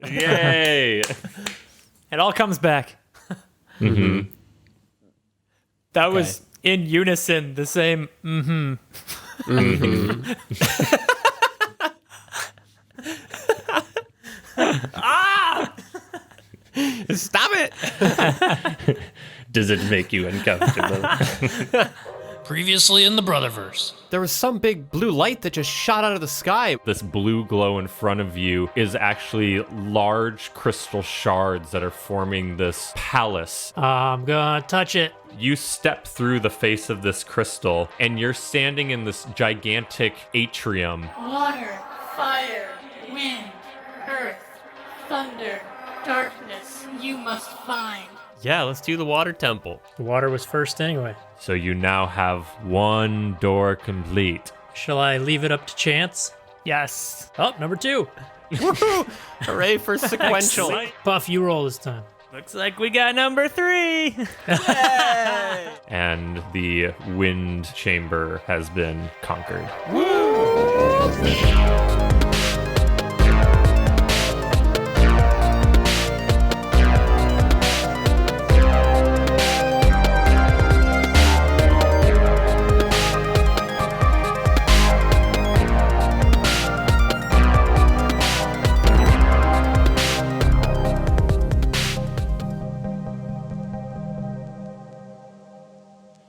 Yay! It all comes back. Mm-hmm. That was in unison, the same Stop it! Does it make you uncomfortable? Previously in the Brotherverse. There was some big blue light that just shot out of the sky. This blue glow in front of you is actually large crystal shards that are forming this palace. I'm gonna touch it. You step through the face of this crystal, and you're standing in this gigantic atrium. Water, fire, wind, earth, thunder, darkness, you must find. Yeah, let's do the water temple. The water was first anyway. So you now have one door complete. Shall I leave it up to chance? yes. Oh, number 2. Woohoo! Hooray for sequential. Puff, you roll this time. Looks like we got number 3. And the wind chamber has been conquered.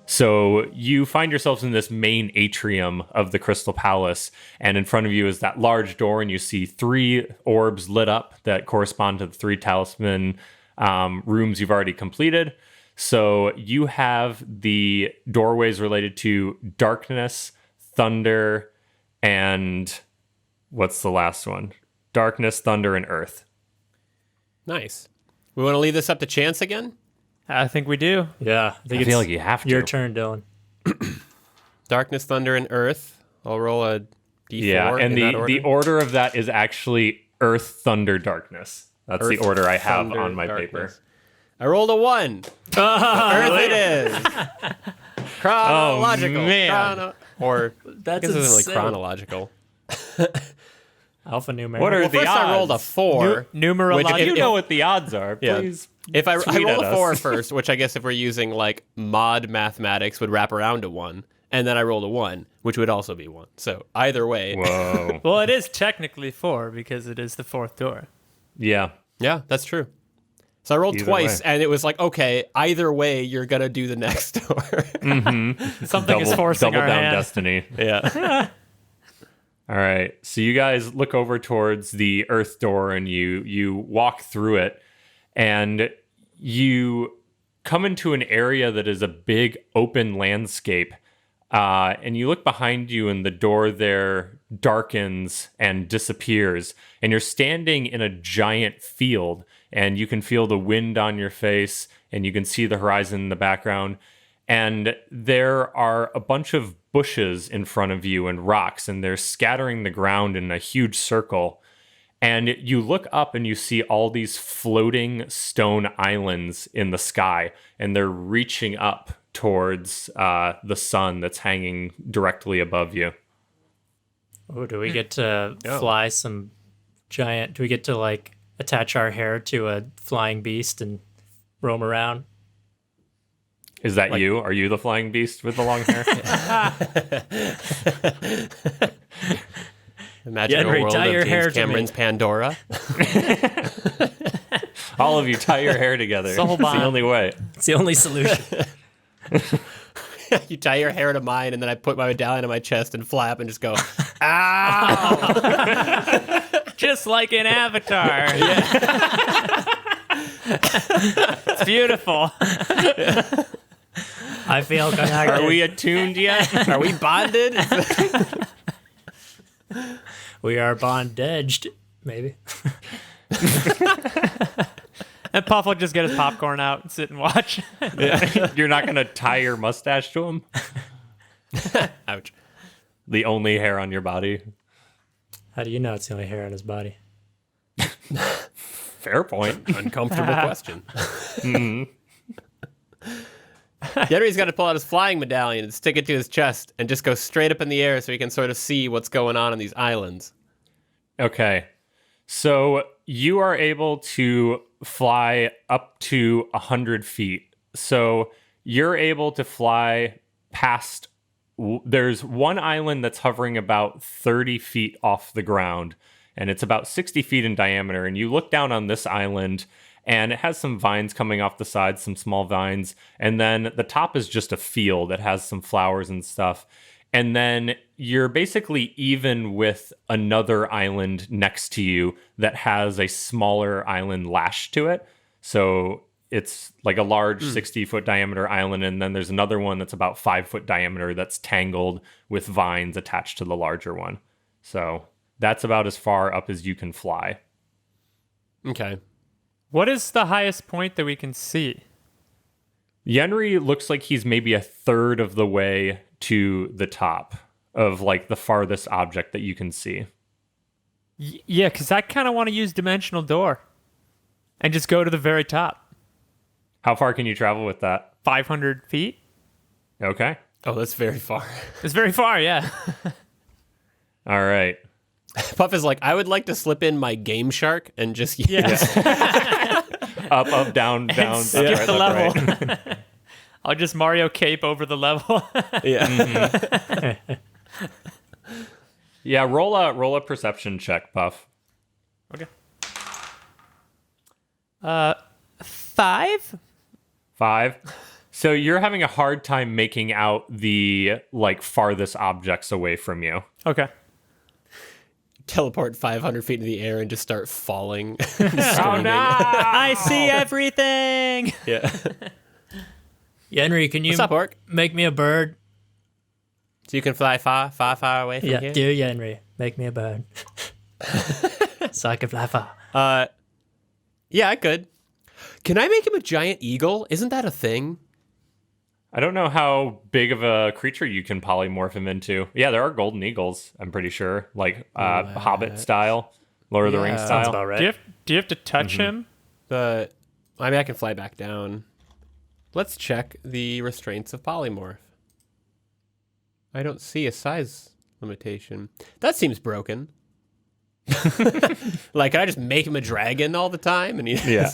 So you find yourselves in this main atrium of the Crystal Palace, and in front of you is that large door, and you see 3 orbs lit up that correspond to the 3 talisman rooms you've already completed. So you have the doorways related to darkness, thunder, and what's the last one? Darkness, thunder, and earth. Nice. We want to leave this up to chance again? I think we do. Yeah, I think I feel like you have to. your turn, Dylan. Darkness, thunder, and earth. I'll roll a d4. Yeah, and the order of that is actually earth, thunder, darkness. That's the Earth, order I have thunder, on my darkness. paper. I rolled a 1. Earth it is. Chronological. Oh, man. Or That's I guess it isn't insane. really chronological. Alphanumeric. What are Well, the first odds? I rolled a 4. Numerological. You know what the odds are. Yeah. Please. If I tweet roll at a 4 us. first, which I guess if we're using like mod mathematics would wrap around to 1, and then I rolled a 1, which would also be 1. So either way, Whoa. Well, it is technically 4 because it is the 4th door. Yeah. yeah, that's true. So I rolled Either twice, way. and it was like, okay, either way, you're gonna do the next door. Something is forcing double our down hand. destiny. yeah. All right. So you guys look over towards the earth door and you walk through it, and you come into an area that is a big open landscape. And you look behind you, and the door there darkens and disappears. And you're standing in a giant field, and you can feel the wind on your face, and you can see the horizon in the background. And there are a bunch of bushes in front of you and rocks, and they're scattering the ground in a huge circle. And you look up and you see all these floating stone islands in the sky, and they're reaching up towards the sun that's hanging directly above you. Oh, do we get to fly some giant? Do we get to like attach our hair to a flying beast and roam around? Is that you? Are you the flying beast with the long hair? The magical Henry, world tie of your hair James to me. Cameron's Pandora. All of you tie your hair together. It's whole the bond. only way. It's the only solution. You tie your hair to mine, and then I put my medallion on my chest and flap and just go, Just like in Avatar. It's beautiful. I feel connected. Are we attuned yet? are we bonded? We are bondaged, maybe. And Puff will just get his popcorn out and sit and watch. You're not going to tie your mustache to him? Ouch. The only hair on your body? How do you know it's the only hair on his body? Fair point. Uncomfortable question. Yenri's got to pull out his flying medallion and stick it to his chest and just go straight up in the air so he can sort of see what's going on these islands. Okay. So you are able to fly up to 100 feet. So you're able to fly past. There's one island that's hovering about 30 feet off the ground, and it's about 60 feet in diameter. And you look down on this island, and it has some vines coming off the sides, some small vines. And then the top is just a field that has some flowers and stuff. And then you're basically even with another island next to you that has a smaller island lashed to it. So it's like a large 60-foot diameter island. And then there's another one that's about 5-foot diameter that's tangled with vines attached to the larger one. So that's about as far up as you can fly. Okay. What is the highest point that we can see? Yenri looks like he's maybe a third of the way to the top of like the farthest object that you can see. Yeah, because I kind of want to use Dimensional Door and just go to the very top. How far can you travel with that? 500 feet? Okay. Oh, that's very far. It's very far, yeah. All right. Puff is like, I would like to slip in my Game Shark and just Up, down, down. Skip left, the right, level. left, right. I'll just Mario cape over the level. yeah. Yeah, roll a perception check, Puff. Okay. 5? 5. So you're having a hard time making out the like farthest objects away from you. Okay. Teleport 500 feet in the air and just start falling. Oh no! I see everything. Yeah. Yenri, can you What's up, Orc? make me a bird? So you can fly far, far, far away from Yeah, here? dear Yenri, make me a bird. So I can fly far. Yeah, I could. Can I make him a giant eagle? Isn't that a thing? I don't know how big of a creature you can polymorph him into. Yeah, there are golden eagles, I'm pretty sure. Like Hobbit style, Lord of the Rings Yeah. style. Sounds about right. Do you have to touch him? I mean, I can fly back down. Let's check the restraints of polymorph. I don't see a size limitation. That seems broken. Like, can I just make him a dragon all the time? And Yeah.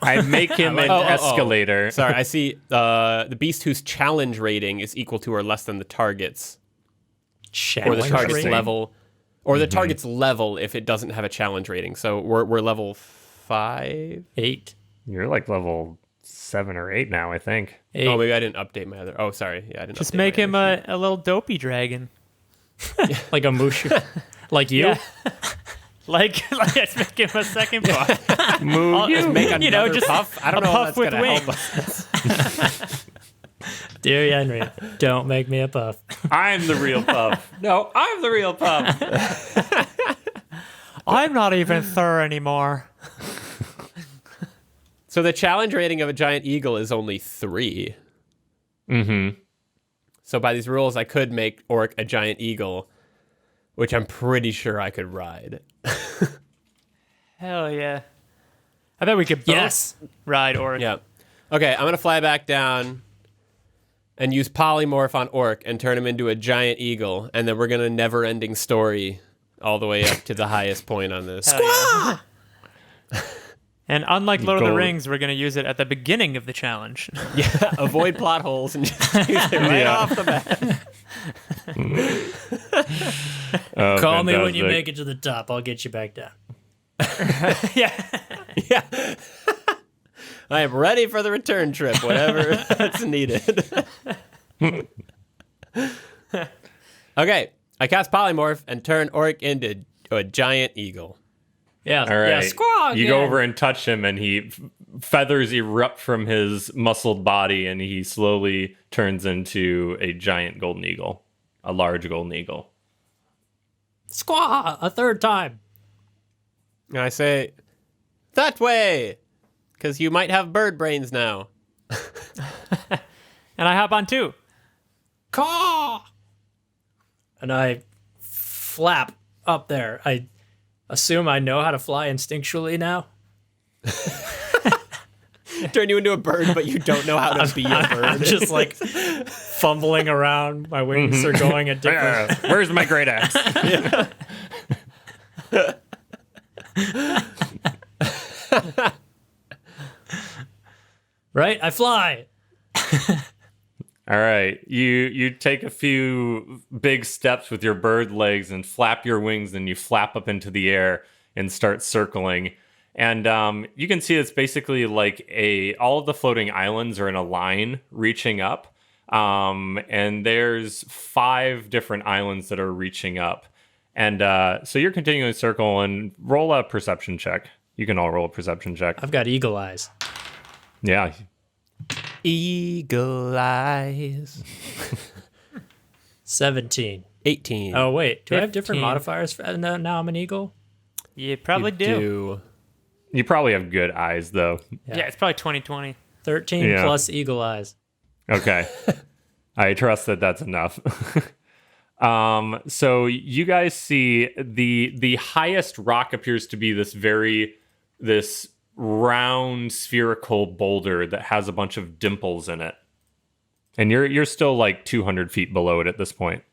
I make him an escalator. Sorry, I see the beast whose challenge rating is equal to or less than the target's, or the target's rating? level, or the target's level if it doesn't have a challenge rating. So we're level 5. 8. You're like level 7 or 8 now, I think. 8. Oh, maybe I didn't update my other. Oh, sorry. Yeah, I didn't. Just update make my him other a little dopey dragon. Like a mushu. Like you? Yeah. like let's make him a second part. Move Just make another You know, just puff. I don't a know how puff that's with gonna help wings. us. Dear Yenri, don't make me a puff. I'm the real Puff. No, I'm the real Puff. I'm not even Thur anymore. So the challenge rating of a giant eagle is only 3. Mm-hmm. So by these rules, I could make Orc a giant eagle, which I'm pretty sure I could ride. Hell yeah. I bet we could both ride Orc. Yeah. Okay, I'm gonna fly back down and use polymorph on Orc and turn him into a giant eagle, and then we're gonna never-ending story all the way up to the highest point on this. Hell yeah. And unlike Lord of the Gold. Rings, we're going to use it at the beginning of the challenge. Yeah, avoid plot holes and just use it right off the bat. Oh, Call me when you fantastic. make it to the top. I'll get you back down. Yeah. Yeah. I am ready for the return trip, whatever that's needed. Okay, I cast polymorph and turn Orc into a giant eagle. Yeah. All right. Yeah. Squawk. You go over and touch him, and feathers erupt from his muscled body, and he slowly turns into a giant golden eagle, a large golden eagle. Squawk. A third time. And I say, that way, because you might have bird brains now. And I hop on too. Caw. And I flap up there. I assume I know how to fly instinctually now. Turn you into a bird, but you don't know how to be a bird. I'm just like fumbling around. My wings are going at different. Where's my great axe? Right? I fly. All right, you take a few big steps with your bird legs and flap your wings, and you flap up into the air and start circling. And you can see it's basically like all of the floating islands are in a line reaching up. And there's 5 different islands that are reaching up. And so you're continuing to circle and roll a perception check. You can all roll a perception check. I've got eagle eyes. Yeah. Eagle eyes. 17. 18. Oh, wait. Do I have different 15. modifiers for now I'm an eagle? You probably do. You probably have good eyes, though. Yeah, it's probably 2020. 13 Yeah. plus eagle eyes. Okay. I trust that that's enough. So you guys see the highest rock appears to be this round spherical boulder that has a bunch of dimples in it. And you're still like 200 feet below it at this point.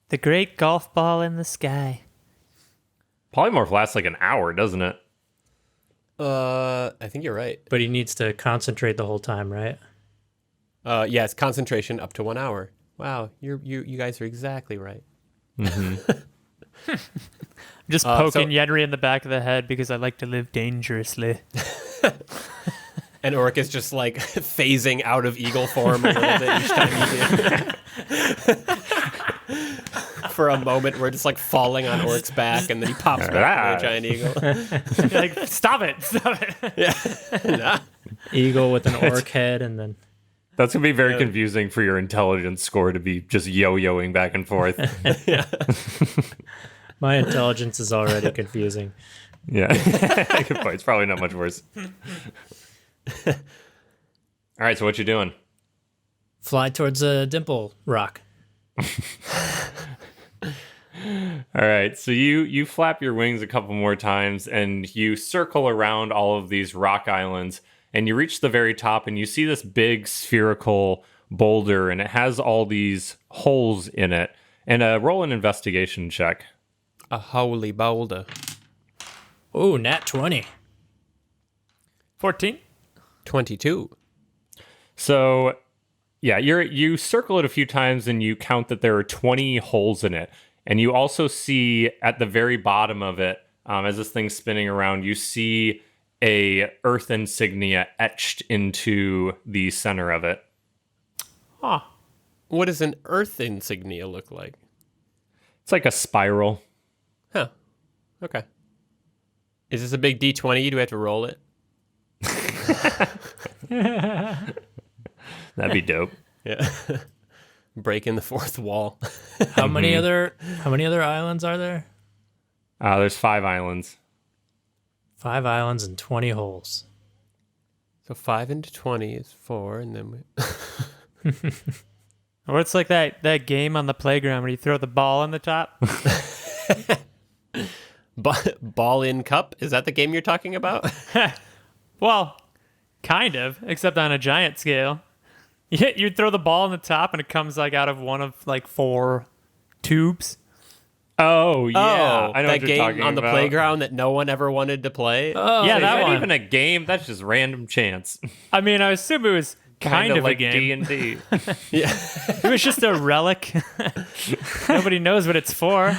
The great golf ball in the sky. Polymorph lasts like an hour, doesn't it? I think you're right. But he needs to concentrate the whole time, right? Yes, concentration up to 1 hour. Wow, you guys are exactly right. Just poking Yenri in the back of the head because I like to live dangerously. And Oric is just like phasing out of eagle form a little bit each time you do. For a moment, we're just like falling on Oric's back, and then he pops back into a giant eagle. You're like, stop it. Nah. Eagle with an orc head and then... That's going to be very confusing for your intelligence score to be just yo-yoing back and forth. My intelligence is already confusing. Yeah. Good point. It's probably not much worse. All right, so what you doing? Fly towards a dimple rock. All right, so you flap your wings a couple more times and you circle around all of these rock islands and you reach the very top and you see this big spherical boulder and it has all these holes in it. And roll an investigation check. A holy boulder. Ooh, nat 20. 14. 22. So, yeah, you circle it a few times and you count that there are 20 holes in it. And you also see at the very bottom of it, as this thing's spinning around, you see a earth insignia etched into the center of it. Huh. What does an earth insignia look like? It's like a spiral. Huh. Okay. Is this a big D20? Do we have to roll it? That'd be dope. Yeah. Breaking the fourth wall. How many other islands are there? There's 5 islands. 5 islands and 20 holes. So 5 into 20 is 4, and then we... Or it's like that game on the playground where you throw the ball on the top. Ball in cup? Is that the game you're talking about? Well, kind of, except on a giant scale. You throw the ball on the top and it comes like out of one of like 4 tubes. Oh, yeah. I know that what you're game talking on the about. playground that no one ever wanted to play. Oh, Yeah, Is that that one. even a game? That's just random chance. I mean, I assume it was kind of like a game. D&D. Yeah. It was just a relic. Nobody knows what it's for.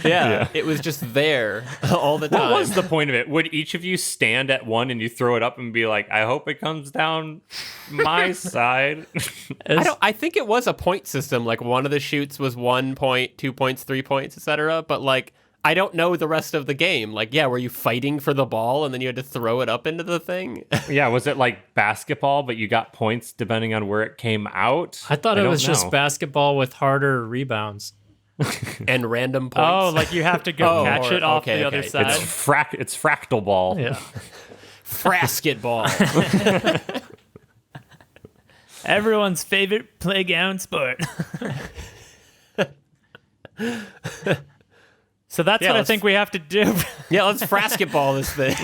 Yeah, it was just there all the time. What was the point of it? Would each of you stand at one and you throw it up and be like, I hope it comes down my side? I think it was a point system. Like one of the shoots was 1 point, 2 points, 3 points, etc. But like, I don't know the rest of the game. Like, yeah, were you fighting for the ball and then you had to throw it up into the thing? Yeah, was it like basketball, but you got points depending on where it came out? I thought it don't was just know. basketball with harder rebounds. And random points. Oh, like you have to go catch it off okay, the other okay. side. It's fractal ball. Yeah. Frasketball. Everyone's favorite playground sport. So that's Yeah, what I let's- think we have to do. Yeah, let's frasketball this thing.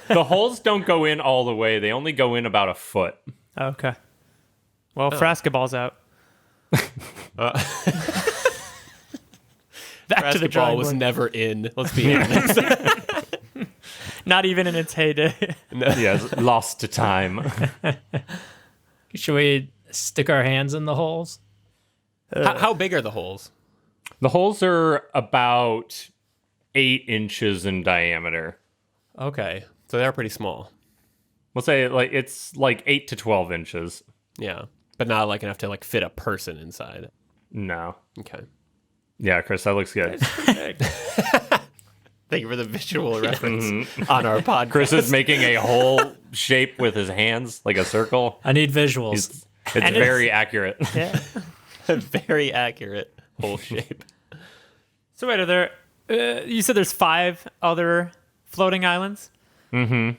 The holes don't go in all the way. They only go in about a foot. Okay. Well, Frasketball's out. Back to the Basketball drawing was board. never in. Let's be honest. Not even in its heyday. Yeah, it's lost to time. Should we stick our hands in the holes? How big are the holes? The holes are about 8 inches in diameter. Okay, so they're pretty small. We'll say like it's like 8 to 12 inches. Yeah, but not like enough to like fit a person inside. No. Okay. Yeah, Chris, that looks good. Thank you for the visual reference on our podcast. Chris is making a hole shape with his hands, like a circle. I need visuals. It's very accurate. Yeah. Very accurate hole shape. So wait, are there? You said there's 5 other floating islands. Mm-hmm.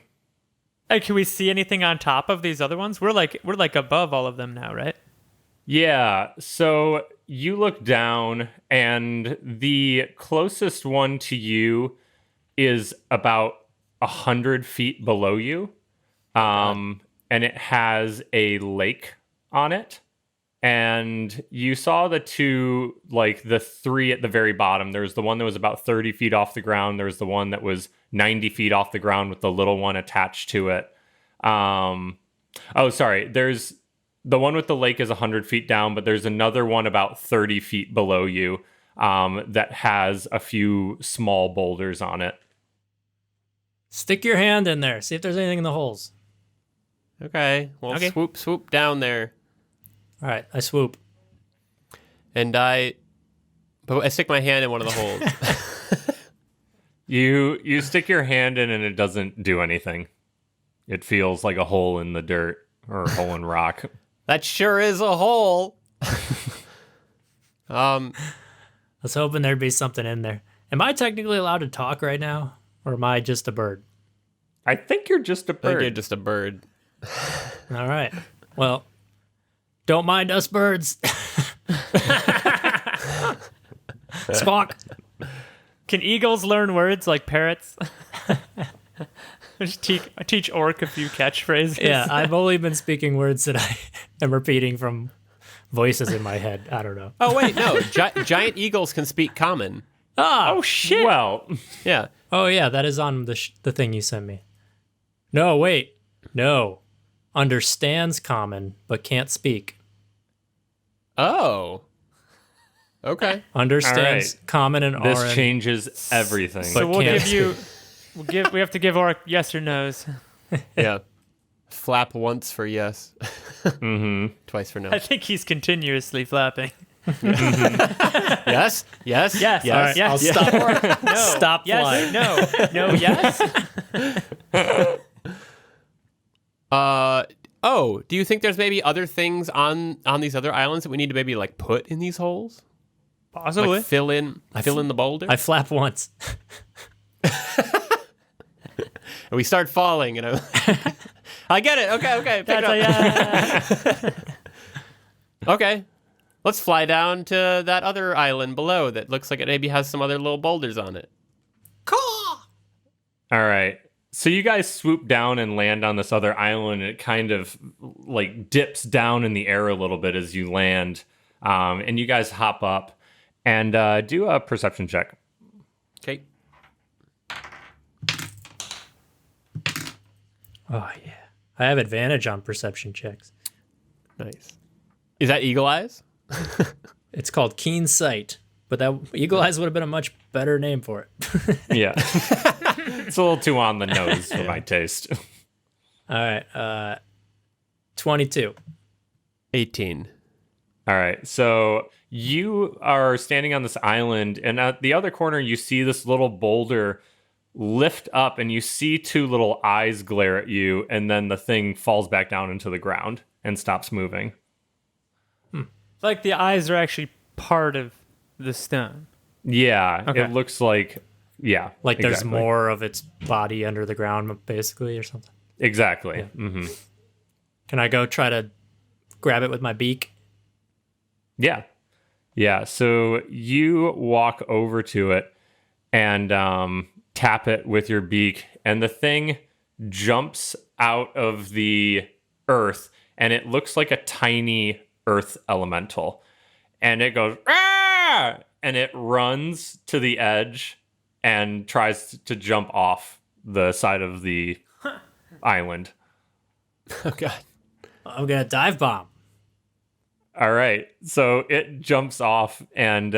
Can we see anything on top of these other ones? We're like above all of them now, right? Yeah, so you look down, and the closest one to you is about 100 feet below you. And it has a lake on it. And you saw the 2, like the 3 at the very bottom. There was the one that was about 30 feet off the ground. There was the one that was 90 feet off the ground with the little one attached to it. There's the one with the lake is 100 feet down, but there's another one about 30 feet below you that has a few small boulders on it. Stick your hand in there. See if there's anything in the holes. Okay, well, Okay. swoop down there. All right, I swoop. And I stick my hand in one of the holes. You stick your hand in and it doesn't do anything. It feels like a hole in the dirt or a hole in rock. That sure is a hole. I was hoping there'd be something in there. Am I technically allowed to talk right now, or am I just a bird? I think you're just a I think you're bird. just a bird. All right. Well, don't mind us birds. Squawk. Can eagles learn words like parrots? Just teach Orc a few catchphrases. Yeah, I've only been speaking words that I am repeating from voices in my head. I don't know. Oh, wait, no. Giant eagles can speak common. Oh shit! Well, Yeah. Oh, yeah, that is on the thing you sent me. No, wait. No. Understands common, but can't speak. Oh. Okay. Understands All right. common and this Auran. changes everything. But So we'll can't give you. We have to give Orc yes or no's. Yeah. Flap once for yes. Twice for no. I think he's continuously flapping. Yes. Yes. Yes. Yes. All right, Yes. I'll stop. No. Stop Yes. flying. No. No. Yes. Oh, do you think there's maybe other things on these other islands that we need to maybe like put in these holes? Possibly. Like fill in the boulder? I flap once. And we start falling, and I get it. Okay, pick it up. That's Okay. Let's fly down to that other island below that looks like it maybe has some other little boulders on it. All right. So you guys swoop down and land on this other island, and it kind of like dips down in the air a little bit as you land. And you guys hop up and do a perception check. Okay. Oh, yeah. I have advantage on perception checks. Nice. Is that eagle eyes? It's called Keen Sight, but that Eagle Eyes would have been a much better name for it. Yeah. It's a little too on the nose for my taste. All right. 22. 18. All right. So you are standing on this island, and at the other corner, you see this little boulder lift up, and you see 2 little eyes glare at you, and then the thing falls back down into the ground and stops moving. like the eyes are actually part of the stone. Yeah. Okay. It looks like, yeah. Like there's exactly. more of its body under the ground, basically, or something. Exactly. Yeah. Hmm. Can I go try to grab it with my beak? Yeah. Yeah. So you walk over to it and tap it with your beak, and the thing jumps out of the earth, and it looks like a tiny earth elemental. And it goes, ah! and it runs to the edge and tries to jump off the side of the island. Oh god. I'm gonna dive bomb. All right. So it jumps off and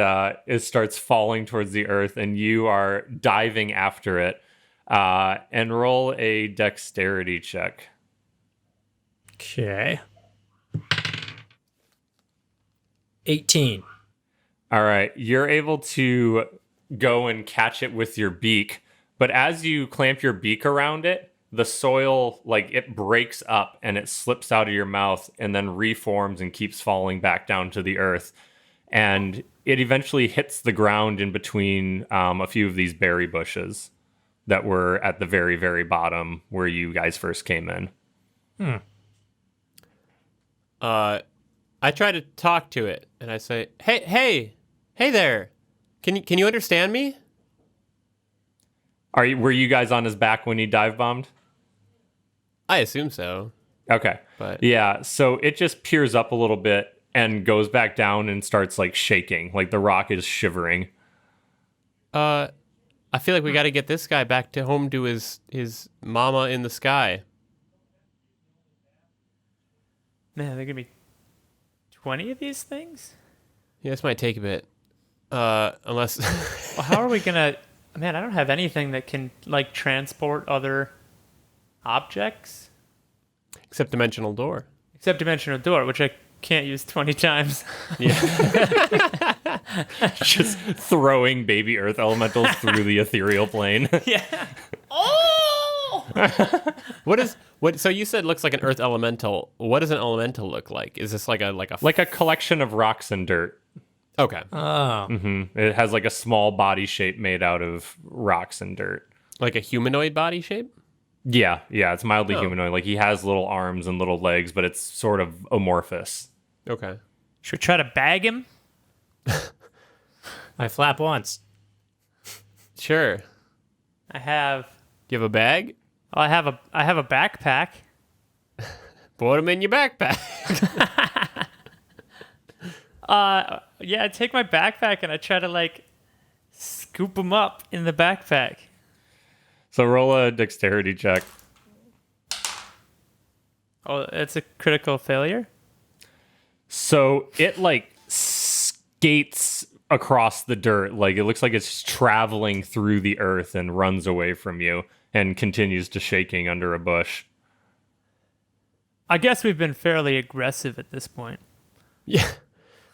it starts falling towards the earth, and you are diving after it. And roll a dexterity check. Okay. 18. All right. You're able to go and catch it with your beak, but as you clamp your beak around it, the soil, like, it breaks up and it slips out of your mouth and then reforms and keeps falling back down to the earth. And it eventually hits the ground in between a few of these berry bushes that were at the very, very bottom where you guys first came in. I try to talk to it, and I say, "Hey there! Can you understand me?" Were you guys on his back when he dive bombed? I assume so. Okay. But Yeah, so it just peers up a little bit and goes back down and starts like shaking, like the rock is shivering. I feel like we got to get this guy back to home to his mama in the sky. Man, there are gonna be 20 of these things. Yeah, this might take a bit. Unless Well, how are we gonna? Man, I don't have anything that can like transport other objects except dimensional door. except dimensional door, which I can't use 20 times. Just throwing baby earth elementals through the ethereal plane. Yeah. What? So you said it looks like an earth elemental. What does an elemental look like? Is this like a Like a collection of rocks and dirt. Okay, Oh. It has like a small body shape made out of rocks and dirt. like a humanoid body shape? Yeah, it's mildly Oh. humanoid. Like he has little arms and little legs, but it's sort of amorphous. Okay. Should we try to bag him? I flap once. Sure. I have. Do you have a bag? Oh, I have a backpack. Put them in your backpack. Yeah, I take my backpack and I try to like scoop him up in the backpack. So roll a dexterity check. Oh, it's a critical failure. So it like skates across the dirt, like it looks like it's traveling through the earth and runs away from you and continues to shaking under a bush. I guess we've been fairly aggressive at this point. Yeah.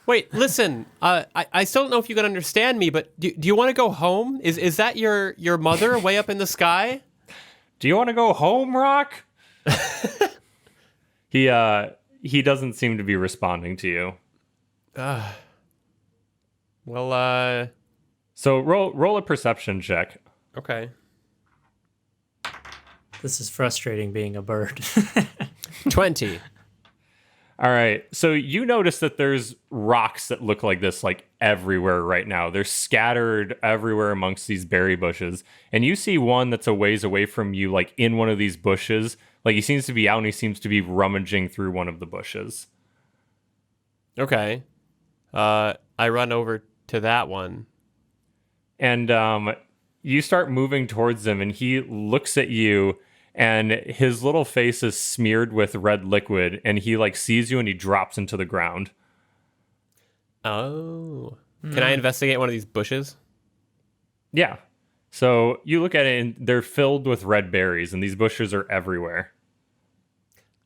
Wait, listen. I still don't know if you can understand me, but do you want to go home? Is that your mother way up in the sky? Do you want to go home, Rock? He doesn't seem to be responding to you. Well, So roll a perception check. okay. This is frustrating being a bird. 20. All right. So you notice that there's rocks that look like this like everywhere right now. They're scattered everywhere amongst these berry bushes. And you see one that's a ways away from you, like in one of these bushes. Like he seems to be out and he seems to be rummaging through one of the bushes. Okay. I run over to that one. And you start moving towards him and he looks at you and his little face is smeared with red liquid and he like sees you and he drops into the ground. Oh. Can I investigate one of these bushes? Yeah. So you look at it and they're filled with red berries and these bushes are everywhere.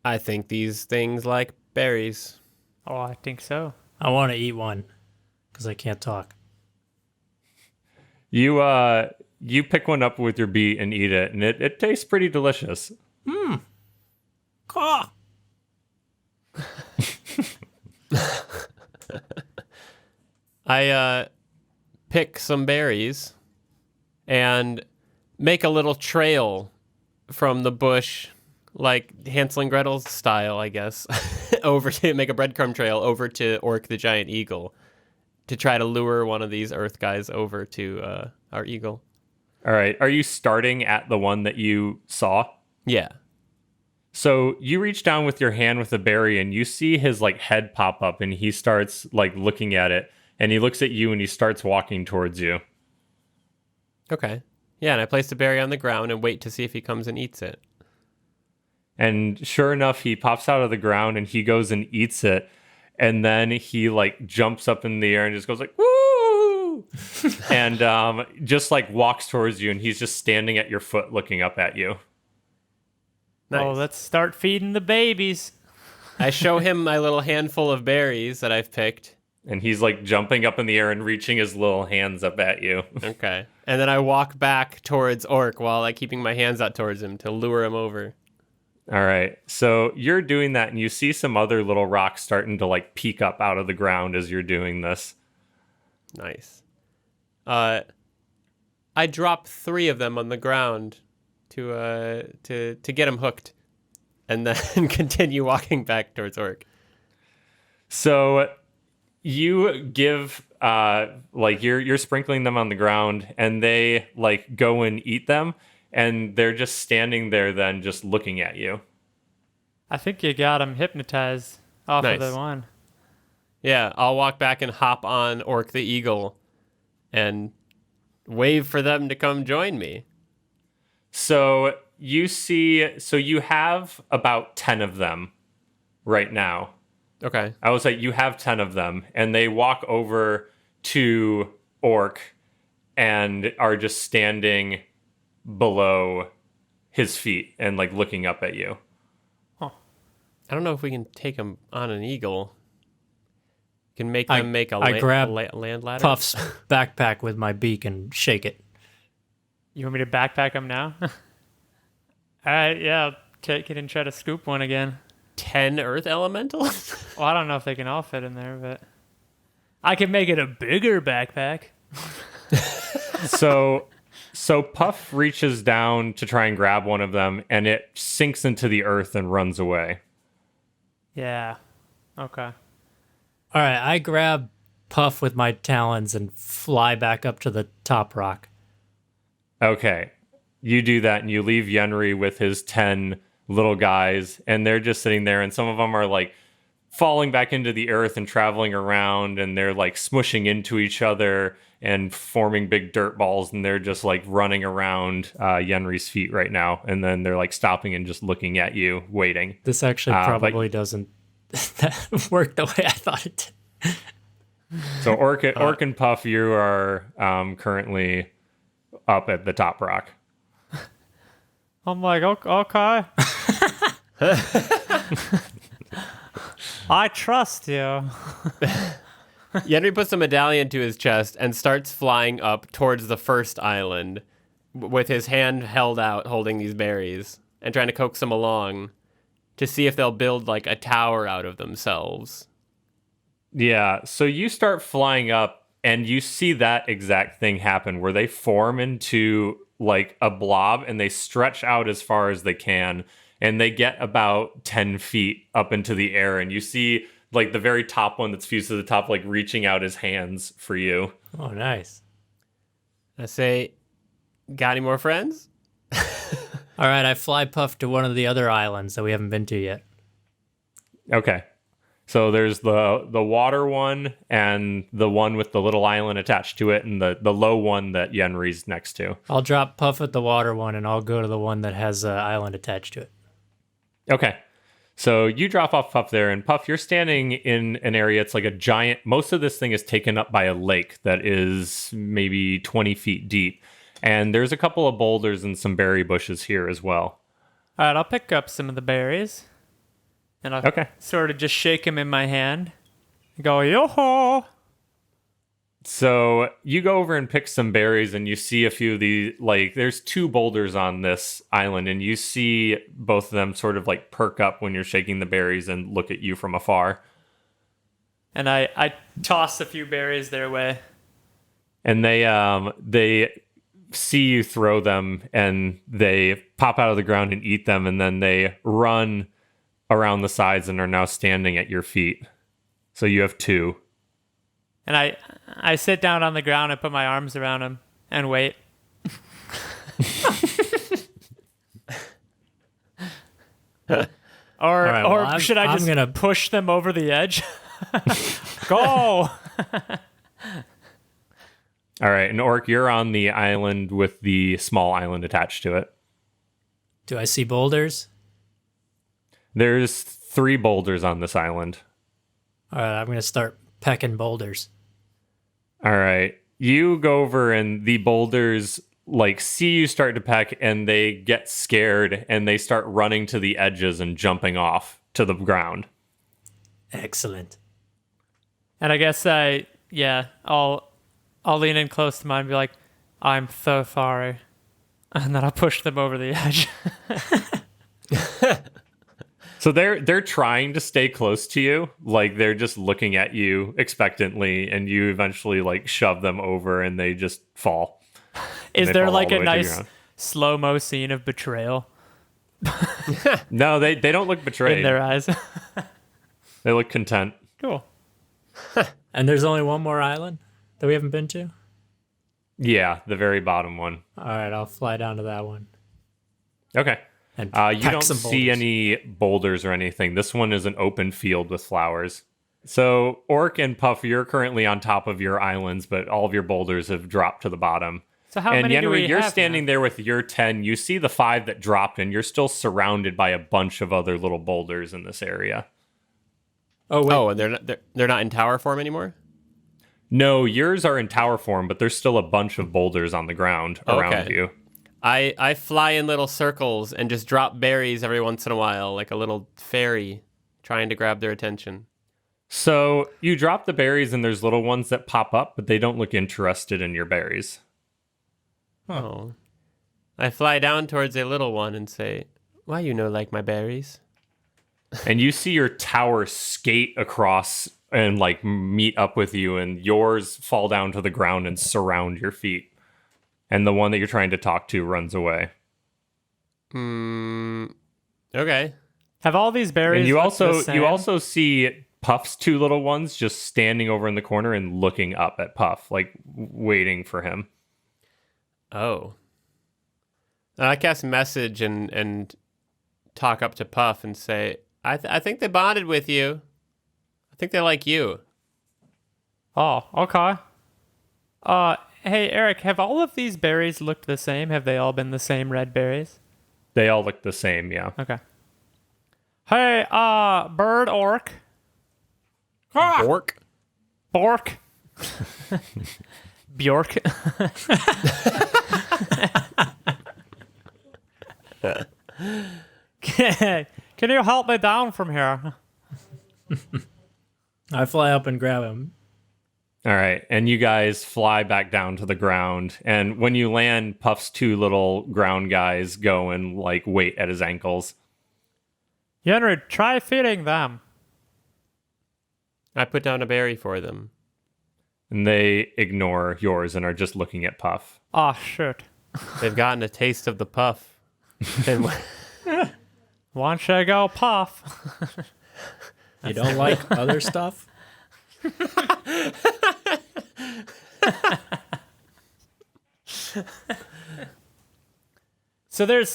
I think these things like berries. Oh, I think so. I want to eat one because I can't talk. You pick one up with your beak and eat it and it tastes pretty delicious. Caw. I pick some berries and make a little trail from the bush, like Hansel and Gretel style, I guess, over to make a breadcrumb trail over to Orc the giant eagle to try to lure one of these earth guys over to our eagle. All right. Are you starting at the one that you saw? Yeah. So you reach down with your hand with the berry and you see his like head pop up and he starts like looking at it and he looks at you and he starts walking towards you. Okay. Yeah, and I place the berry on the ground and wait to see if he comes and eats it. And sure enough, he pops out of the ground and he goes and eats it. And then he like jumps up in the air and just goes like, woo! And just like walks towards you, and he's just standing at your foot looking up at you. Nice. Oh, let's start feeding the babies. I show him my little handful of berries that I've picked. And he's like jumping up in the air and reaching his little hands up at you. Okay. And then I walk back towards Orc while like keeping my hands out towards him to lure him over. All right. So you're doing that, and you see some other little rocks starting to like peek up out of the ground as you're doing this. Nice. I drop 3 of them on the ground to get him hooked, and then continue walking back towards Orc. So you give like you're sprinkling them on the ground, and they like go and eat them, and they're just standing there then just looking at you. I think you got him hypnotized off of Nice. the one. Yeah, I'll walk back and hop on Orc the Eagle and wave for them to come join me. So you have about 10 of them right now. Okay. I would say you have 10 of them, and they walk over to Orc and are just standing below his feet and like looking up at you. I don't know if we can take him on an eagle. Can make I- them make a I grab land ladder. Puff's backpack with my beak and shake it. You want me to backpack him now? All right, yeah. I'll take it and try to scoop one again. 10 earth elementals? Well, I don't know if they can all fit in there, but I can make it a bigger backpack. So Puff reaches down to try and grab one of them, and it sinks into the earth and runs away. Yeah. Okay. All right, I grab Puff with my talons and fly back up to the top rock. Okay. You do that, and you leave Yenri with his 10 little guys, and they're just sitting there, and some of them are like falling back into the earth and traveling around, and they're like smushing into each other and forming big dirt balls, and they're just like running around Yenri's feet right now, and then they're like stopping and just looking at you, waiting. This actually probably doesn't work the way I thought it did. So Orc and Puff, you are currently up at the top rock. I'm like, okay. I trust you. Yenri puts a medallion to his chest and starts flying up towards the first island with his hand held out holding these berries and trying to coax them along to see if they'll build like a tower out of themselves. Yeah, so you start flying up and you see that exact thing happen where they form into like a blob and they stretch out as far as they can, and they get about 10 feet up into the air, and you see like the very top one that's fused to the top like reaching out his hands for you. Oh, nice. I say, got any more friends? All right, I fly Puff to one of the other islands that we haven't been to yet. Okay. So there's the water one and the one with the little island attached to it, and the low one that Yenri's next to. I'll drop Puff at the water one, and I'll go to the one that has an island attached to it. Okay. So you drop off Puff there, and Puff, you're standing in an area. It's like a giant, most of this thing is taken up by a lake that is maybe 20 feet deep. And there's a couple of boulders and some berry bushes here as well. All right, I'll pick up some of the berries. And I'll Okay. sort of just shake them in my hand. Go, yo-ho! So you go over and pick some berries, and you see a few of the, like, there's 2 boulders on this island, and you see both of them sort of like perk up when you're shaking the berries and look at you from afar. And I toss a few berries their way. And they see you throw them, and they pop out of the ground and eat them, and then they run around the sides and are now standing at your feet. So you have 2. And I sit down on the ground and put my arms around them and wait. Or right, well, should I I'm just gonna- push them over the edge? Go! All right, and Orc, you're on the island with the small island attached to it. Do I see boulders? There's 3 boulders on this island. All right, I'm going to start pecking boulders. All right. You go over and the boulders like see you start to peck and they get scared and they start running to the edges and jumping off to the ground. Excellent. And I guess I'll lean in close to mine and be like, I'm so sorry. And then I'll push them over the edge. So they're trying to stay close to you, like they're just looking at you expectantly, and you eventually like shove them over, and they just fall. Is They there fall like all the a way to the nice ground. slow-mo scene of betrayal No, they don't look in betrayed. their eyes? They look content. Cool. And there's only one more island that we haven't been to? Yeah, the very bottom one. All right, I'll fly down to that one. Okay. And You peck don't some see boulders. any boulders or anything. This one is an open field with flowers. So Orc and Puff, you're currently on top of your islands, but all of your boulders have dropped to the bottom. So how And many do we Yenri, you're have standing there with your 10. You see the 5 that dropped, and you're still surrounded by a bunch of other little boulders in this area. Oh, wait. Oh, and they're not in tower form anymore? No, yours are in tower form, but there's still a bunch of boulders on the ground around Okay. you. I fly in little circles and just drop berries every once in a while, like a little fairy trying to grab their attention. So you drop the berries, and there's little ones that pop up, but they don't look interested in your berries. Oh. I fly down towards a little one and say, "Why you no like my berries?" And you see your tower skate across and like meet up with you, and yours fall down to the ground and surround your feet. And the one that you're trying to talk to runs away. Okay. Have all these berries And you looked the also same? you also see Puff's 2 little ones just standing over in the corner and looking up at Puff, like waiting for him. Oh. I cast message and talk up to Puff and say, I think they bonded with you. I think they like you. Oh, okay. Hey, Eric, have all of these berries looked the same? Have they all been the same red berries? They all look the same, yeah. Okay. Hey, bird orc. Bork? Bork. Bjork. Can you help me down from here? I fly up and grab him. All right, and you guys fly back down to the ground, and when you land, Puff's 2 little ground guys go and like wait at his ankles. Henry, try feeding them. I put down a berry for them. And they ignore yours and are just looking at Puff. Oh, shit. They've gotten a taste of the puff. And Why don't you go puff? You don't like other stuff? So there's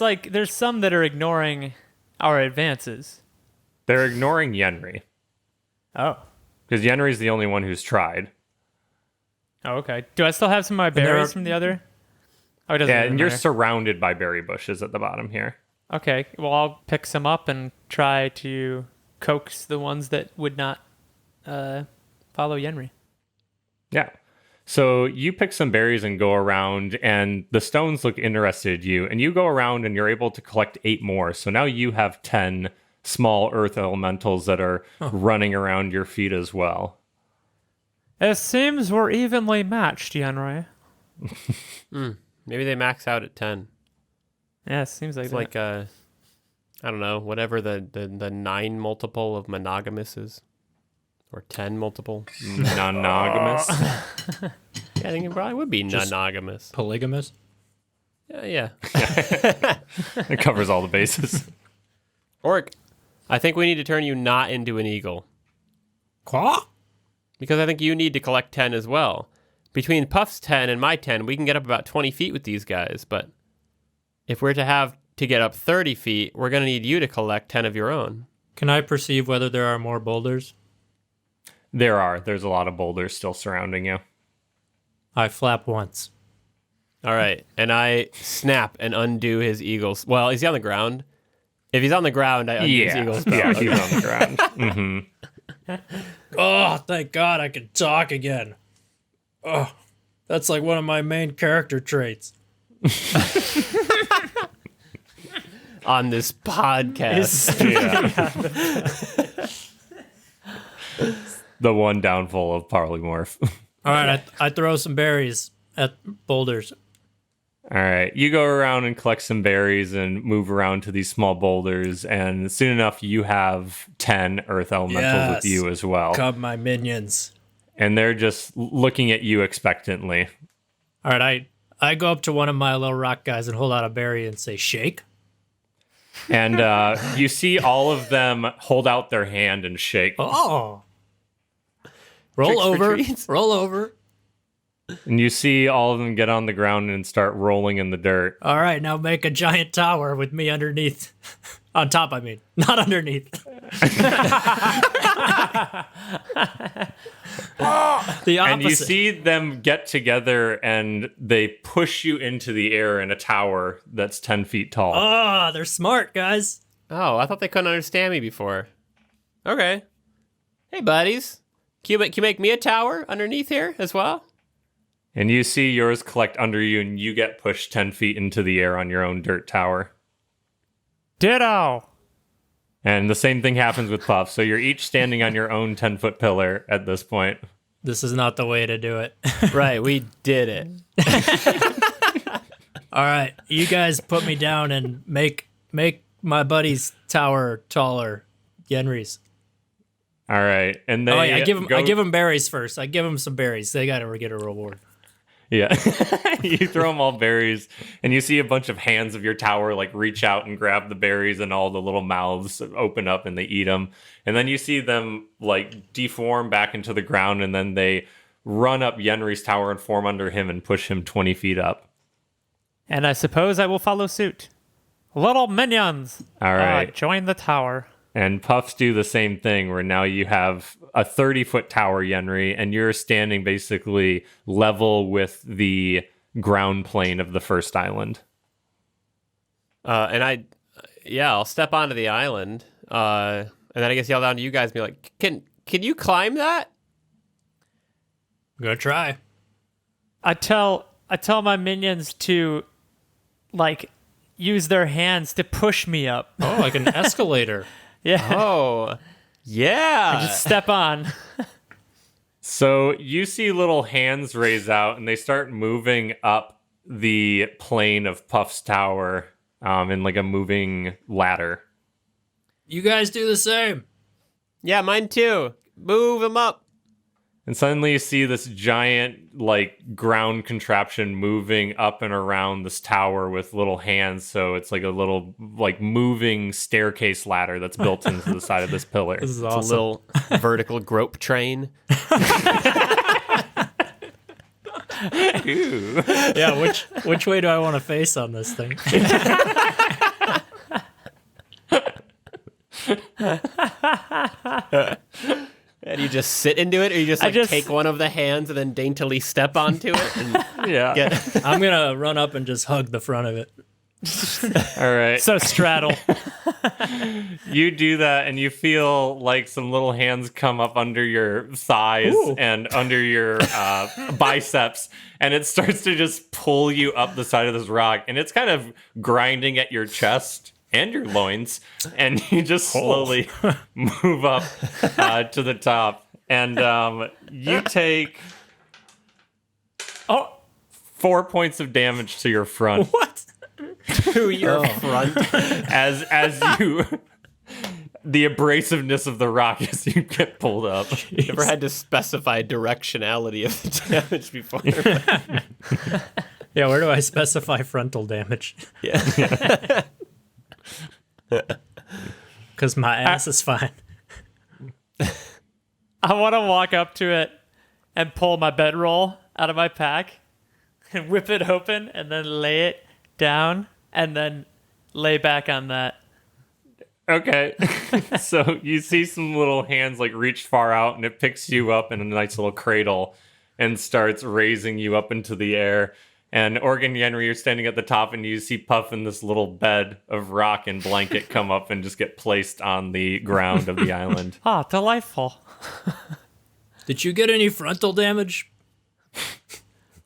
some that are ignoring our advances. They're ignoring Yenri, Oh. because Yenri's the only one who's tried. Oh, okay. Do I still have some of my there berries are- from the other? Oh, it doesn't Yeah, really and you're matter. surrounded by berry bushes at the bottom here. Okay, well, I'll pick some up and try to coax the ones that would not follow Yenri. Yeah. So you pick some berries and go around, and the stones look interested in you. And you go around and you're able to collect 8 more. So now you have 10 small earth elementals that are running around your feet as well. It seems we're evenly matched, Yenri. maybe they max out at 10. Yeah, it seems like It's that. like, I don't know, whatever the 9 multiple of monogamous is. Or 10 multiple. Non-monogamous. Yeah, I think it probably would be Just- monogamous. Polygamous? Yeah. It covers all the bases. Orc, I think we need to turn you not into an eagle. Quack? Because I think you need to collect 10 as well. Between Puff's 10 and my 10, we can get up about 20 feet with these guys. But if we're to have to get up 30 feet, we're going to need you to collect 10 of your own. Can I perceive whether there are more boulders? There's a lot of boulders still surrounding you. I flap once. All right, and I snap and undo his eagles. Well, is he on the ground? If he's on the ground, I undo his eagle spell. Yeah, Okay. he's on the ground. Mm-hmm. Oh, thank God I can talk again. Oh, that's like one of my main character traits. On this podcast. Yeah. The one downfall of Polymorph. All right, I throw some berries at boulders. All right, you go around and collect some berries and move around to these small boulders, and soon enough you have 10 earth elementals with Yes. you as well. Come, my minions. And they're just looking at you expectantly. All right, I go up to one of my little rock guys and hold out a berry and say, shake. And you see all of them hold out their hand and shake. Oh. Roll Tricks for over. treats. Roll over. And you see all of them get on the ground and start rolling in the dirt. All right, now make a giant tower with me underneath. On top, I mean. Not underneath. The opposite. And you see them get together and they push you into the air in a tower that's 10 feet tall. Oh, they're smart, guys. Oh, I thought they couldn't understand me before. Okay. Hey, buddies. Can you make me a tower underneath here as well? And you see yours collect under you and you get pushed 10 feet into the air on your own dirt tower. Ditto. And the same thing happens with Puff. So you're each standing on your own 10-foot pillar at this point. This is not the way to do it. Right, we did it. All right, you guys put me down and make my buddy's tower taller. Yenri's. All right. And they Oh yeah, I give him berries first. I give him some berries. They gotta get a reward. Yeah. You throw them all berries, and you see a bunch of hands of your tower like reach out and grab the berries, and all the little mouths open up and they eat them. And then you see them like deform back into the ground, and then they run up Yenri's tower and form under him and push him 20 feet up. And I suppose I will follow suit. Little minions. All right. Join the tower. And Puffs do the same thing, where now you have a 30-foot tower, Yenri, and you're standing basically level with the ground plane of the first island. I'll step onto the island, and then I guess yell down to you guys, and be like, "Can you climb that?" I'm gonna try. I tell my minions to like use their hands to push me up. Oh, like an escalator. Yeah. Oh, yeah. Just step on. So you see little hands raise out, and they start moving up the plane of Puff's tower in like a moving ladder. You guys do the same. Yeah, mine too. Move them up. And suddenly you see this giant like ground contraption moving up and around this tower with little hands. So it's like a little like moving staircase ladder that's built into the side of this pillar. This is It's awesome. a little vertical grope train. Ew. Yeah, which way do I want to face on this thing? And you just sit into it, or you just take one of the hands and then daintily step onto it and Yeah. get. I'm gonna run up and just hug the front of it. All right. So straddle. You do that, and you feel like some little hands come up under your thighs and under your biceps, and it starts to just pull you up the side of this rock, and it's kind of grinding at your chest and your loins, and you just slowly move up to the top, and you take 4 points of damage to your front. What? To your front. as you the abrasiveness of the rock as you get pulled up. Never had to specify directionality of the damage before. Yeah, where do I specify frontal damage? Yeah. Because my ass is fine. I want to walk up to it and pull my bedroll out of my pack and whip it open and then lay it down and then lay back on that. Okay. So you see some little hands like reach far out, and it picks you up in a nice little cradle and starts raising you up into the air. And Org and Yenri are standing at the top, and you see Puff in this little bed of rock and blanket come up and just get placed on the ground of the island. Ah, delightful. Did you get any frontal damage?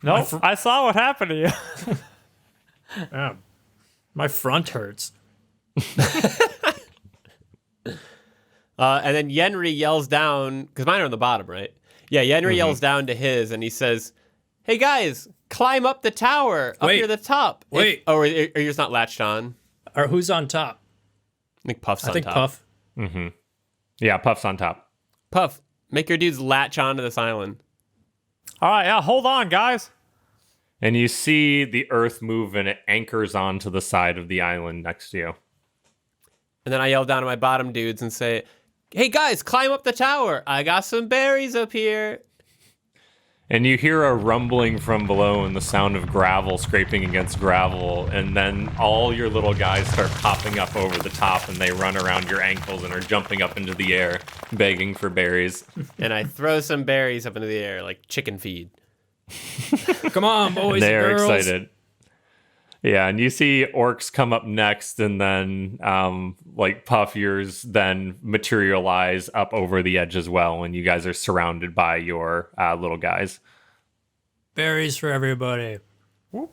No, I saw what happened to you. My front hurts. And then Yenri yells down, because mine are on the bottom, right? Yeah, Yenri yells down to his, and he says, "Hey guys, climb up the tower, up Wait. near the top." Wait. Or are you just not latched on? Or who's on top? I think Puff's on I think top. Puff. Yeah, Puff's on top. Puff, make your dudes latch onto this island. All right, yeah, hold on, guys. And you see the earth move, and it anchors onto the side of the island next to you. And then I yell down to my bottom dudes and say, "Hey guys, climb up the tower. I got some berries up here." And you hear a rumbling from below and the sound of gravel scraping against gravel. And then all your little guys start popping up over the top, and they run around your ankles and are jumping up into the air, begging for berries. And I throw some berries up into the air like chicken feed. Come on, boys They and are girls. excited. Yeah, and you see orcs come up next, and then like Puff, yours then materialize up over the edge as well, and you guys are surrounded by your little guys. Berries for everybody. All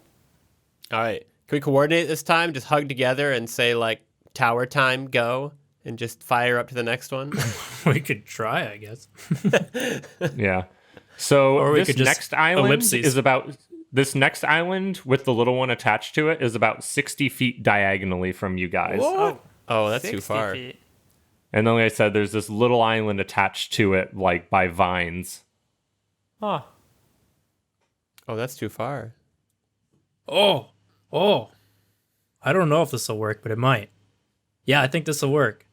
right. Can we coordinate this time? Just hug together and say, like, tower time, go, and just fire up to the next one? We could try, I guess. Yeah. So Or we this could just next island ellipses. is about this next island with the little one attached to it is about 60 feet diagonally from you guys. Oh, that's too 60 far. feet. And then, like I said, there's this little island attached to it, like by vines. Huh. Oh, that's too far. Oh. I don't know if this will work, but it might. Yeah, I think this will work.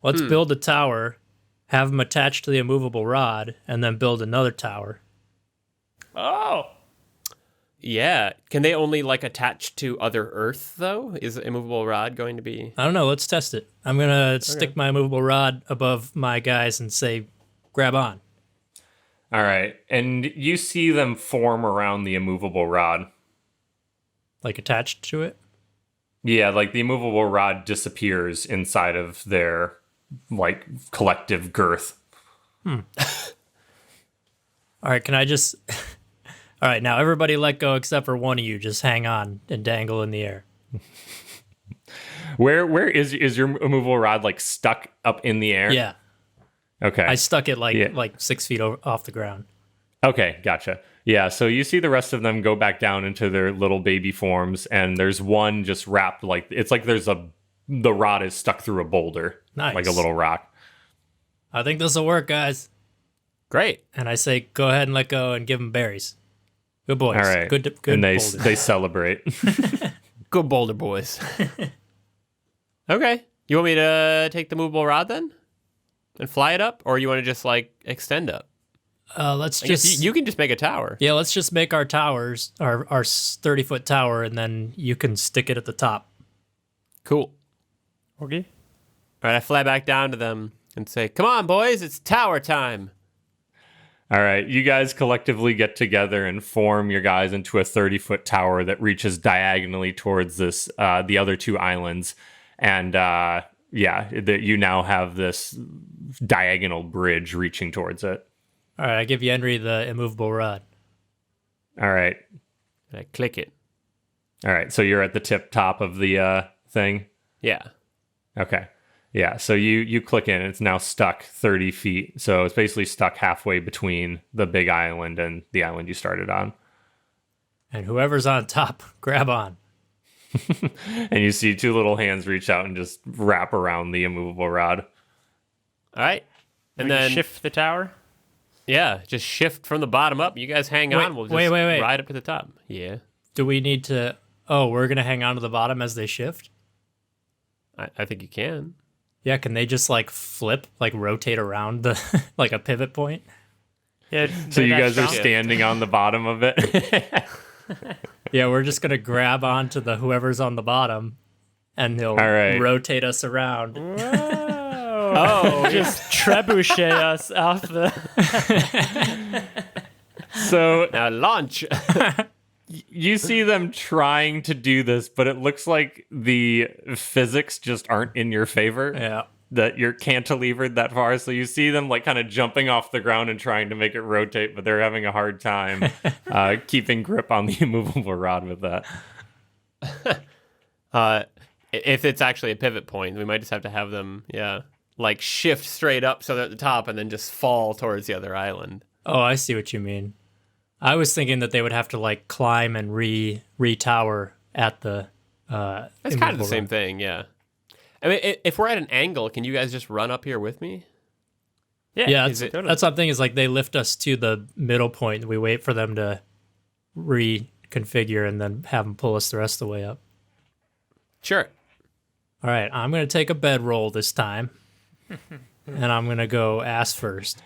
Let's build a tower, have them attached to the immovable rod, and then build another tower. Oh. Yeah. Can they only, like, attach to other Earth, though? Is immovable rod going to be... I don't know. Let's test it. I'm going to stick my immovable rod above my guys and say, grab on. All right. And you see them form around the immovable rod. Like attached to it? Yeah, like the immovable rod disappears inside of their like collective girth. All right, can I just... All right, now everybody let go except for one of you. Just hang on and dangle in the air. Where is your immovable rod like stuck up in the air? Yeah, Okay. I stuck it like Yeah. 6 feet off the ground. Okay, gotcha. Yeah, so you see the rest of them go back down into their little baby forms, and there's one just wrapped like it's like the rod is stuck through a boulder, Nice. like a little rock. I think this will work, guys. Great. And I say, go ahead and let go and give them berries. Good boys. All right, Good and boulders. they celebrate. Good Boulder boys. Okay. You want me to take the movable rod then? And fly it up? Or you want to just, like, extend up? Let's I guess just... you can just make a tower. Yeah, let's just make our towers, our 30-foot tower, and then you can stick it at the top. Cool. Okay. All right, I fly back down to them and say, "Come on, boys, it's tower time." All right, you guys collectively get together and form your guys into a 30-foot tower that reaches diagonally towards this the other two islands, and you now have this diagonal bridge reaching towards it. All right, I give Henry the immovable rod. All right, And I click it. all right. So you're at the tip top of the thing. Yeah. Okay. Yeah, so you click in, it's now stuck 30 feet. So it's basically stuck halfway between the big island and the island you started on. And whoever's on top, grab on. And you see two little hands reach out and just wrap around the immovable rod. All right. And We then, shift the tower. yeah, just shift from the bottom up. You guys hang Wait, on. We'll just wait. ride up to the top. Yeah. Do we need to... Oh, we're going to hang on to the bottom as they shift? I think you can. Yeah, can they just like flip, like rotate around the like a pivot point? Yeah. So you guys are standing. standing on the bottom of it. Yeah, we're just gonna grab onto the whoever's on the bottom, and he'll right. rotate us around. Oh, just trebuchet us off the. So Now launch. you see them trying to do this, but it looks like the physics just aren't in your favor. Yeah. That you're cantilevered that far. So you see them like kind of jumping off the ground and trying to make it rotate, but they're having a hard time keeping grip on the immovable rod with that. If it's actually a pivot point, we might just have to have them, like shift straight up so they're at the top and then just fall towards the other island. Oh, I see what you mean. I was thinking that they would have to like climb and re-tower at the That's kind of the same thing, yeah. I mean, if we're at an angle, can you guys just run up here with me? Yeah, Is it- that's something is like they lift us to the middle point. We wait for them to reconfigure and then have them pull us the rest of the way up. Sure. All right, I'm going to take a bedroll this time. And I'm going to go ass first.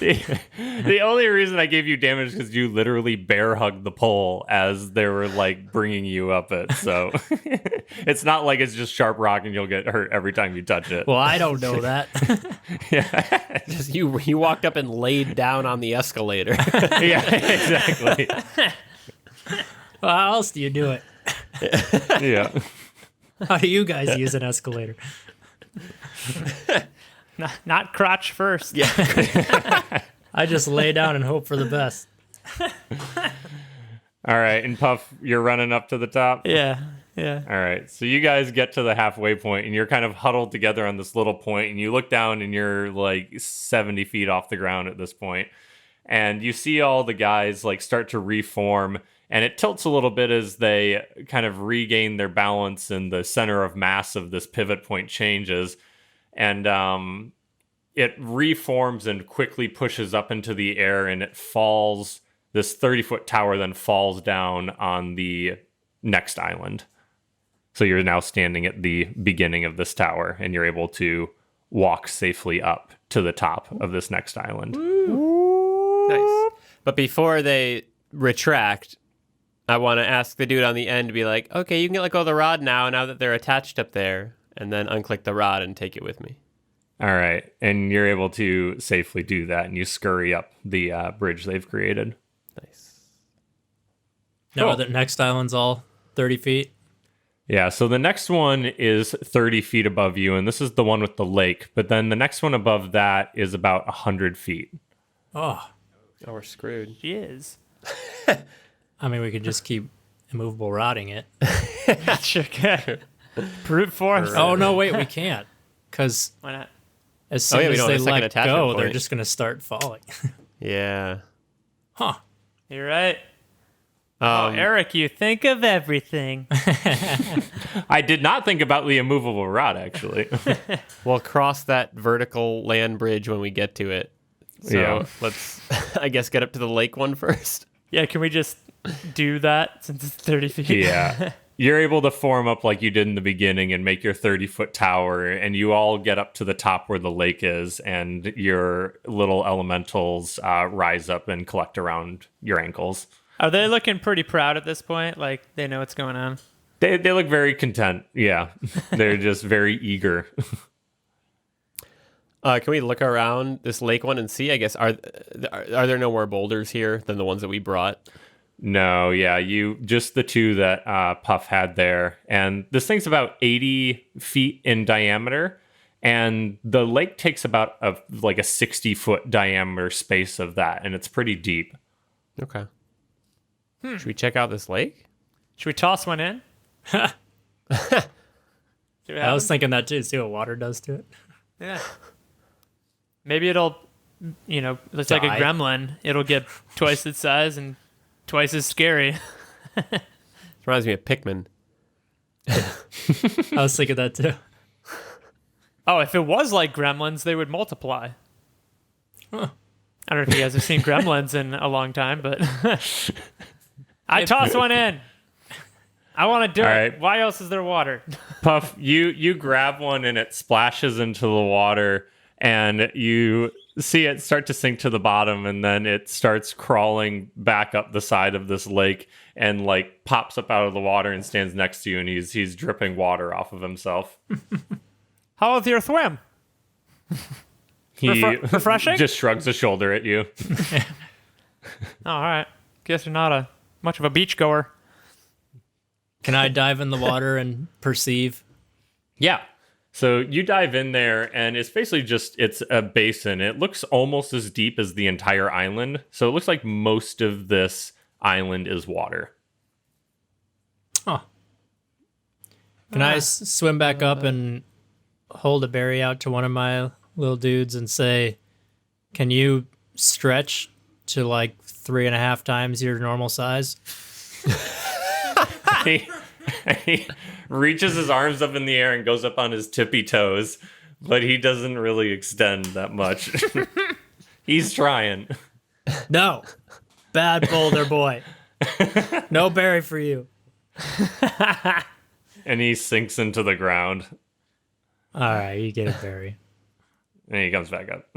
The only reason I gave you damage is because you literally bear hugged the pole as they were like bringing you up it. So it's not like it's just sharp rock and you'll get hurt every time you touch it. Well, I don't know that. Yeah, Just you walked up and laid down on the escalator. yeah, exactly. Well, how else do you do it? Yeah. How do you guys use an escalator? Not crotch first. Yeah. I just lay down and hope for the best. All right, and Puff, you're running up to the top. Yeah. Yeah. All right, so you guys get to the halfway point, and you're kind of huddled together on this little point, and you look down, and you're like 70 feet off the ground at this point, and you see all the guys like start to reform, and it tilts a little bit as they kind of regain their balance, and the center of mass of this pivot point changes, and it reforms and quickly pushes up into the air, and it falls. This 30-foot tower then falls down on the next island. So you're now standing at the beginning of this tower, and you're able to walk safely up to the top of this next island. Nice. But before they retract, I want to ask the dude on the end to be like, okay, you can let go of the rod now that they're attached up there, and then unclick the rod and take it with me. All right. And you're able to safely do that, and you scurry up the bridge they've created. Nice. No, Cool. the next island's all 30 feet. Yeah, so the next one is 30 feet above you, and this is the one with the lake. But then the next one above that is about 100 feet. Oh, Oh, we're screwed. She is. I mean, we could just keep immovable rotting it. Sure can. Brute force. Oh, no, wait, we can't. Because Why not? as soon yeah, we as don't they have a second let attachment go, they're point. just going to start falling. Yeah. Huh. You're right. Oh, Eric, you think of everything. I did not think about the immovable rod, actually. We'll cross that vertical land bridge when we get to it. So Yeah. let's, I guess, get up to the lake one first. Yeah, can we just do that since it's 30 feet? Yeah. You're able to form up like you did in the beginning and make your 30-foot tower, and you all get up to the top where the lake is, and your little elementals rise up and collect around your ankles. Are they looking pretty proud at this point? Like they know what's going on? They look very content. Yeah. They're just very eager. Can we look around this lake one and see? I guess are there no more boulders here than the ones that we brought? No, yeah, just the two that Puff had there. And this thing's about 80 feet in diameter, and the lake takes about a 60-foot diameter space of that, and it's pretty deep. Okay. Should we check out this lake? Should we toss one in? See what I was happens? thinking that too. See what water does to it. Yeah. Maybe it'll, it's like a Die. gremlin. It'll get twice its size and twice as scary. This reminds me of Pikmin. I was thinking that too. Oh, if it was like gremlins, they would multiply. Huh. I don't know if you guys have seen gremlins in a long time, but I toss one in. I want to do All it. right. Why else is there water? Puff, you grab one, and it splashes into the water, and you see it start to sink to the bottom, and then it starts crawling back up the side of this lake and pops up out of the water and stands next to you, and he's dripping water off of himself. How was your swim? He Refreshing? just shrugs a shoulder at you. Oh, all right. Guess you're not much of a beach goer. Can I dive in the water and perceive? Yeah. So you dive in there, and it's basically it's a basin. It looks almost as deep as the entire island. So it looks like most of this island is water. Huh. Can I swim back up and hold a berry out to one of my little dudes and say, can you stretch to like 3.5 times your normal size? He reaches his arms up in the air and goes up on his tippy toes, but he doesn't really extend that much. He's trying. No. Bad Boulder boy. No berry for you. And he sinks into the ground. All right, you get a berry. And he comes back up.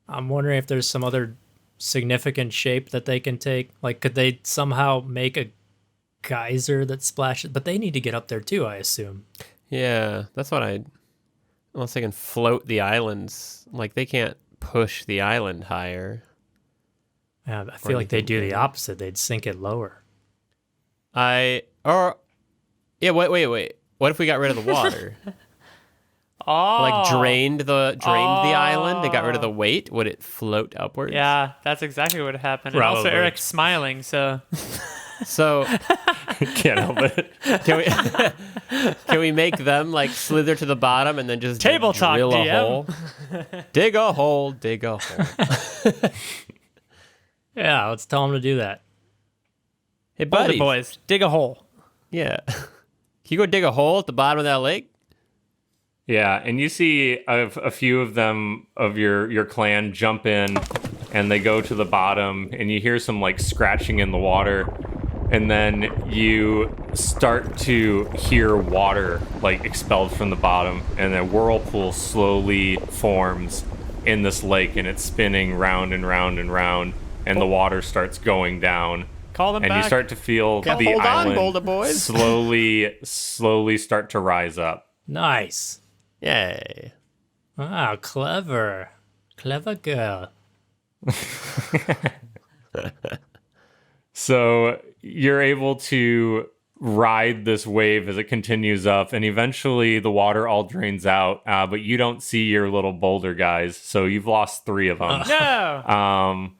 I'm wondering if there's some other significant shape that they can take. Like, could they somehow make a geyser that splashes? But they need to get up there too, I assume. Yeah, that's what unless they can float the islands. Like, they can't push the island higher. Yeah, I feel like they do the opposite. They'd sink it lower. Wait. What if we got rid of the water? Oh. Like drained the island and got rid of the weight? Would it float upwards? Yeah, that's exactly what happened. And also, Probably. Eric's smiling, so... So Can't help it. can we make them like slither to the bottom and then just Table talk, drill a DM. hole? Dig a hole, dig a hole. Yeah, let's tell them to do that. Hey, Boulder buddy. boys, dig a hole. Yeah. Can you go dig a hole at the bottom of that lake? Yeah, and you see a few of them of your clan jump in, and they go to the bottom, and you hear some like scratching in the water, and then you start to hear water like expelled from the bottom, and a whirlpool slowly forms in this lake, and it's spinning round and round and round, and the water starts going down. Call them And back. you start to feel the hold on, island Boulder boys. slowly start to rise up. Nice. Yay. Wow, clever. Clever girl. So you're able to ride this wave as it continues up, and eventually the water all drains out, but you don't see your little boulder guys, so you've lost 3 of them. No!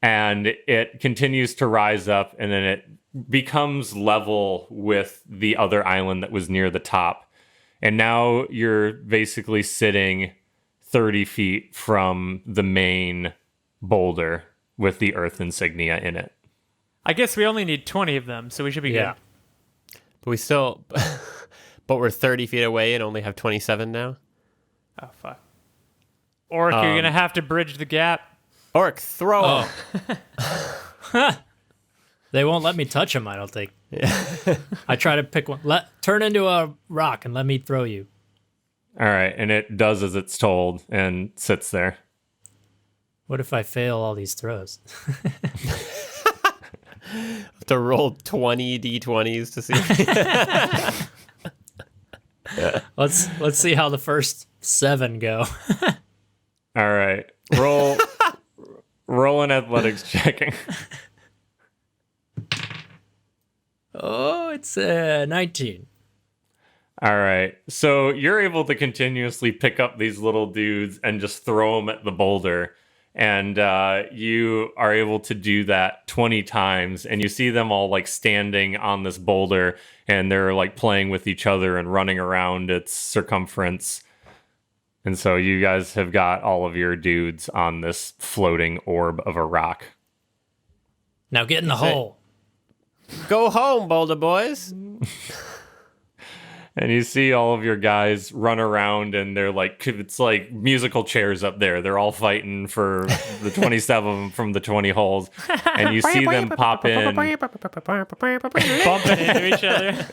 And it continues to rise up, and then it becomes level with the other island that was near the top. And now you're basically sitting 30 feet from the main boulder with the earth insignia in it. I guess we only need 20 of them, so we should be Yeah. good. But we still, but we're 30 feet away and only have 27 now. Oh, fuck. Orc, you're going to have to bridge the gap. Orc, throw him. They won't let me touch him, I don't think. I try to pick one. Turn into a rock and let me throw you. All right, and it does as it's told and sits there. What if I fail all these throws? To roll 20 d20s to see. Let's see how the first 7 go. All right, roll an athletics checking. Oh, it's 19. All right, so you're able to continuously pick up these little dudes and just throw them at the boulder. And you are able to do that 20 times, and you see them all like standing on this boulder, and they're like playing with each other and running around its circumference. And so you guys have got all of your dudes on this floating orb of a rock. Now get in the hole. Go home, Boulder boys. And you see all of your guys run around, and they're like, it's like musical chairs up there. They're all fighting for the 27 of them from the 20 holes. And you see them pop in. Bumping into each other.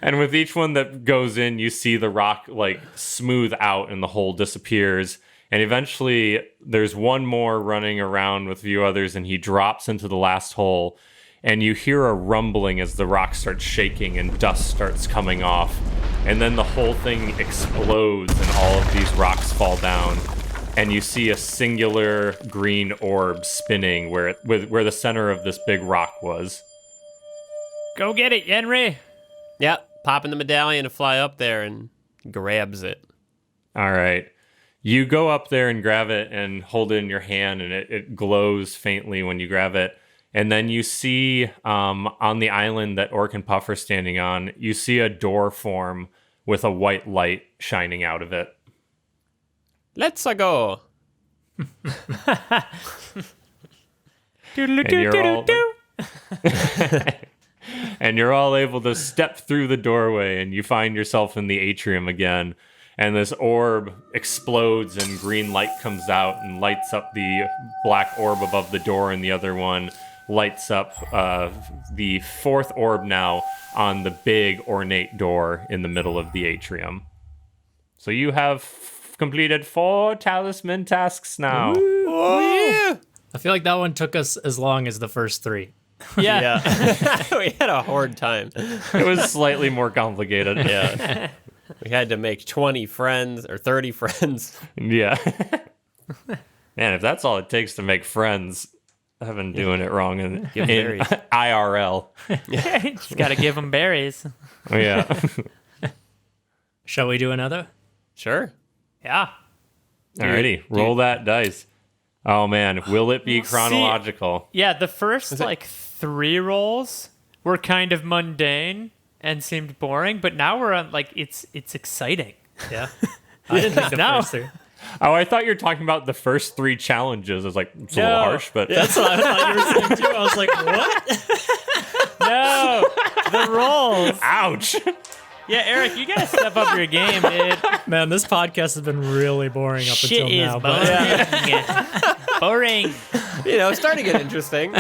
And with each one that goes in, you see the rock like smooth out and the hole disappears. And eventually there's one more running around with a few others, and he drops into the last hole. And you hear a rumbling as the rock starts shaking and dust starts coming off. And then the whole thing explodes and all of these rocks fall down. and you see a singular green orb spinning where the center of this big rock was. Go get it, Yenri. Yeah, popping the medallion to fly up there and grabs it. All right. You go up there and grab it and hold it in your hand, and it glows faintly when you grab it. And then you see on the island that Orc and Puff are standing on, you see a door form with a white light shining out of it. Let's go. And you're all able to step through the doorway, and you find yourself in the atrium again. And this orb explodes, and green light comes out and lights up the black orb above the door, and the other one lights up the fourth orb now on the big ornate door in the middle of the atrium. So you have completed 4 talisman tasks now. Oh, I feel like that one took us as long as the first 3. Yeah. yeah. We had a hard time. It was slightly more complicated. Yeah. We had to make 20 friends or 30 friends. Yeah. Man, if that's all it takes to make friends, I've been doing it wrong in berries. IRL. Just gotta give them berries. Oh, yeah. Shall we do another? Sure. Yeah. Alrighty, roll that dice. Oh man, will it be See- chronological? Yeah, the first like 3 rolls were kind of mundane and seemed boring, but now we're on like it's exciting. Yeah. I didn't think the No. first 3. Oh, I thought you were talking about the first 3 challenges. I was like, it's a little No. harsh, but That's what I thought you were saying too. I was like, what? No, the rolls. ouch. Yeah, Eric, you gotta step up your game, dude. Man, this podcast has been really boring up Shit until is now. boring. Boring. You know, it's starting to get interesting.